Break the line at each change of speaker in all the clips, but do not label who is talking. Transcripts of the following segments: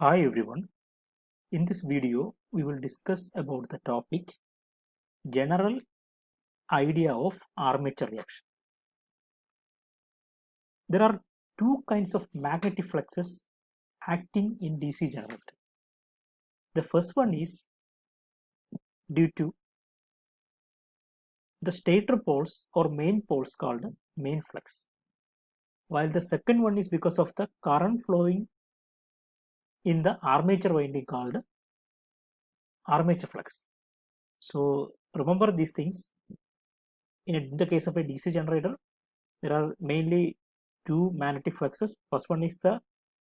Hi everyone. In this video, we will discuss about the topic general idea of armature reaction. There are two kinds of magnetic fluxes acting in DC generator. The first one is due to the stator poles or main poles called main flux, while the second one is because of the current flowing in the armature winding called armature flux. So remember these things. In the case of a DC generator, there are mainly two magnetic fluxes. First one is the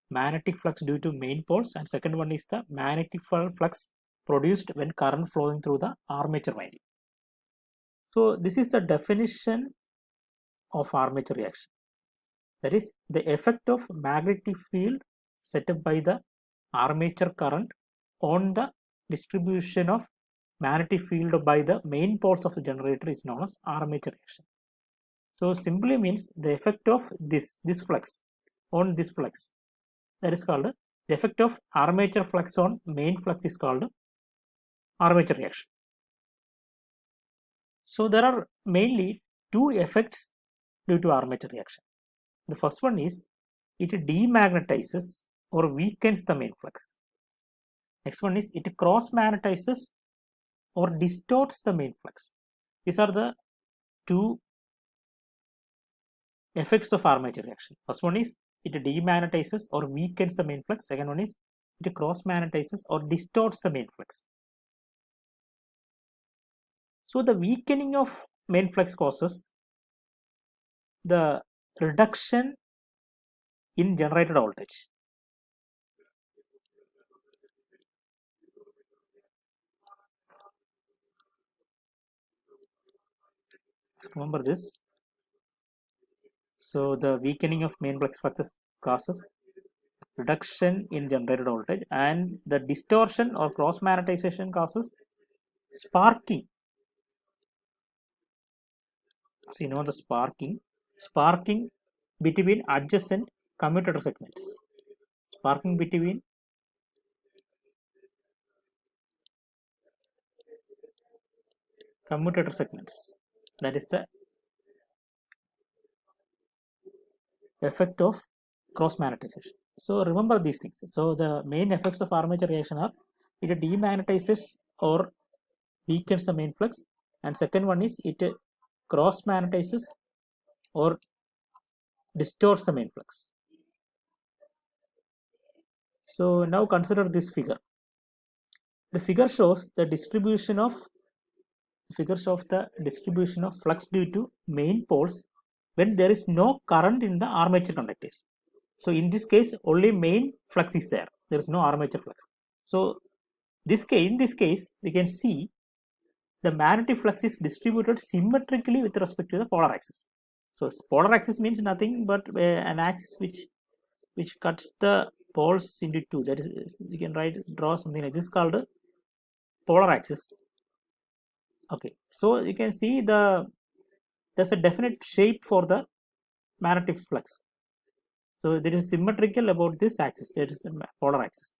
magnetic flux due to main poles, and second one is the magnetic flux produced when current flowing through the armature winding. So this is the definition of armature reaction. That is the effect of magnetic field set up by the armature current on the distribution of magnetic field by the main poles of the generator is known as armature reaction. So simply means the effect of this flux on this flux, that is called the effect of armature flux on main flux is called armature reaction. So there are mainly two effects due to armature reaction. The first one is it demagnetizes or weakens the main flux. Next one is it cross magnetizes or distorts the main flux. These are the two effects of armature reaction. First one is it demagnetizes or weakens the main flux. Second one is it cross magnetizes or distorts the main flux. So the weakening of main flux causes the reduction in generated voltage. So remember this. So the weakening of main flux fluxes causes reduction in generated voltage, and the distortion or cross magnetization causes sparking. So you know the sparking between adjacent commutator segments. Sparking between commutator segments. That is the effect of cross magnetization. So remember these things. So the main effects of armature reaction are it demagnetizes or weakens the main flux, and second one is it cross magnetizes or distorts the main flux. So now consider this figure. The figure shows the distribution of flux due to main poles when there is no current in the armature conductors. So in this case, only main flux is there. There is no armature flux. So in this case, we can see the magnetic flux is distributed symmetrically with respect to the polar axis. So polar axis means nothing but an axis which cuts the poles into two. That is, you can draw something like this called polar axis. Okay, so you can see there's a definite shape for the magnetic flux. So there is symmetrical about this axis. There is a polar axis.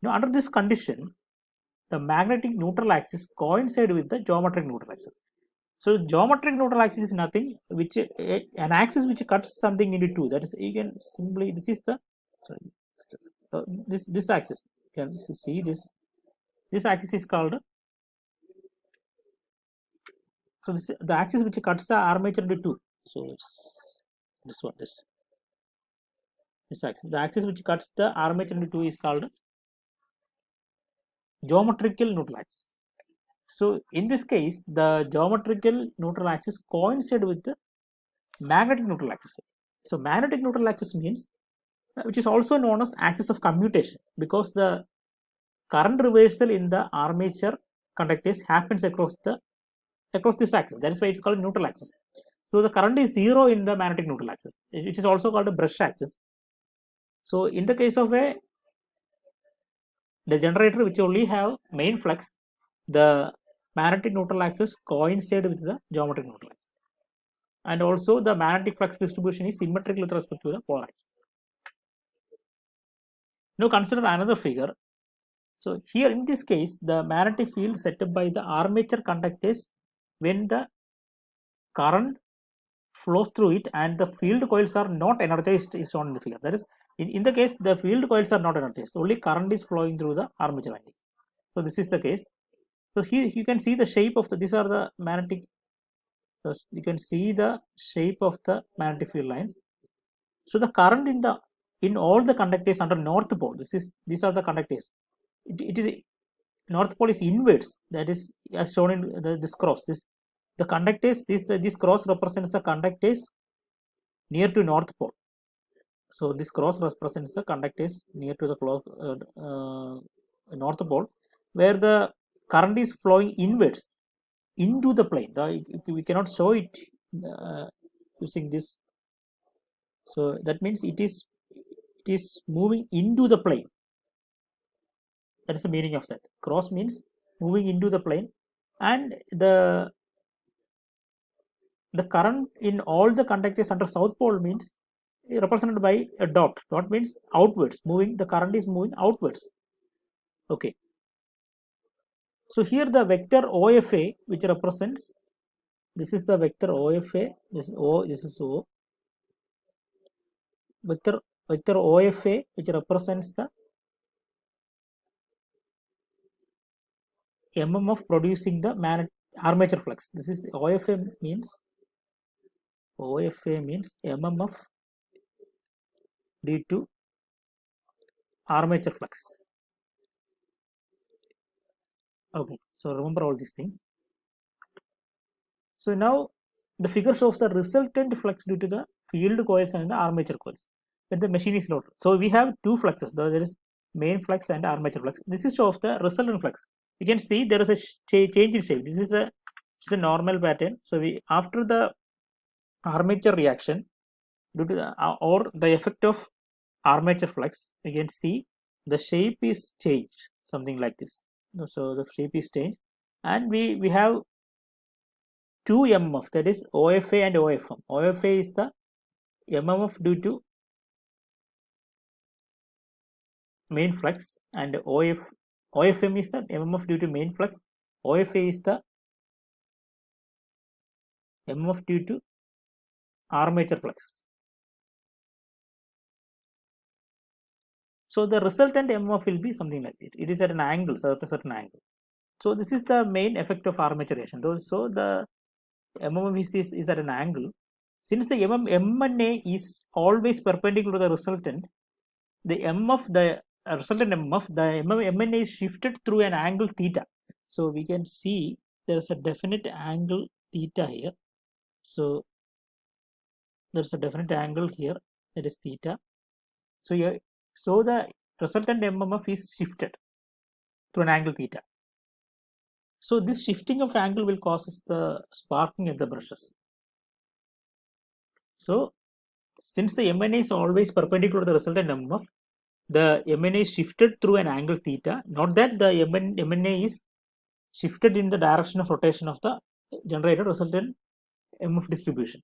Now under this condition, the magnetic neutral axis coincide with the geometric neutral axis. So geometric neutral axis is nothing which an axis which cuts something into two. That is, you can simply, this is the this axis. You can see this axis is called, so this the axis which cuts the armature into two. So it's this one, this axis, the axis which cuts the armature into two is called geometrical neutral axis. So in this case, the geometrical neutral axis coincide with the magnetic neutral axis. So magnetic neutral axis means, which is also known as axis of commutation, because the current reversal in the armature conductors happens across this axis. That is why it's called neutral axis. So the current is zero in the magnetic neutral axis. It is also called a brush axis. So in the case of the generator which only have main flux, the magnetic neutral axis coincide with the geometric neutral axis, and also the magnetic flux distribution is symmetrical with respect to the polar axis. Now consider another figure. So here in this case, the magnetic field set up by the armature conductors when the current flows through it and the field coils are not energized is shown in the figure. That is, in the case, the field coils are not energized, only current is flowing through the armature windings. So this is the case. So here you can see the shape of these are the magnetic. So you can see the shape of the magnetic field lines. So the current in all the conductors under north pole. These are the conductors. It is north pole is inwards. That is as shown in this cross. The conductors. This cross represents the conductors near to north pole. So this cross represents the conductors near to the north pole, where the current is flowing inwards into the plane. We cannot show it using this. So that means it is moving into the plane. That is the meaning of that. Cross means moving into the plane, and the current in all the conductors under south pole means represented by a dot. Dot means outwards, moving. The current is moving outwards. Okay. So here the vector OFA, which represents, this is the vector OFA. This is O. This is O. Vector OFA, which represents the MMF producing the armature flux. This is OFA means MMF due to armature flux. Okay, so remember all these things. So now the figure shows the resultant flux due to the field coils and the armature coils when the machine is loaded. So we have two fluxes. There is main flux and armature flux. This is shows the resultant flux. You can see there is a change in shape. This is a normal pattern. So after the armature reaction due to the effect of armature flux, you can see the shape is changed, something like this. So the shape is changed, and we have two MMF, that is OFA and OFM. OFA is the MMF due to main flux, and OFM is the MMF due to main flux. OFA is the MMF due to armature flux. So the resultant MMF will be something like this. It is at an angle, so at a certain angle. So this is the main effect of armature reaction. So the MMF is at an angle. Since the MNA is always perpendicular to the resultant, the resultant MMF, the MNA is shifted through an angle theta. So we can see there is a definite angle theta here. So there's a definite angle here, that is theta. So the resultant MMF is shifted to an angle theta. So this shifting of angle will cause the sparking at the brushes. So since the MNA is always perpendicular to the resultant MMF, the MNA is shifted through an angle theta. Not that the MNA is shifted in the direction of rotation of the generated resultant MMF distribution.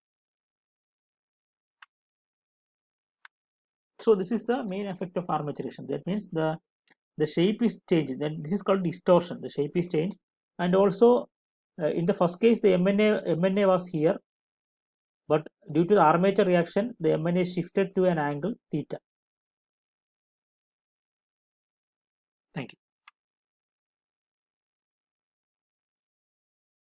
So this is the main effect of armature reaction. That means the shape is changed. Then this is called distortion. The shape is changed, and also in the first case the MNA was here, but due to the armature reaction the MNA is shifted to an angle theta. Thank you.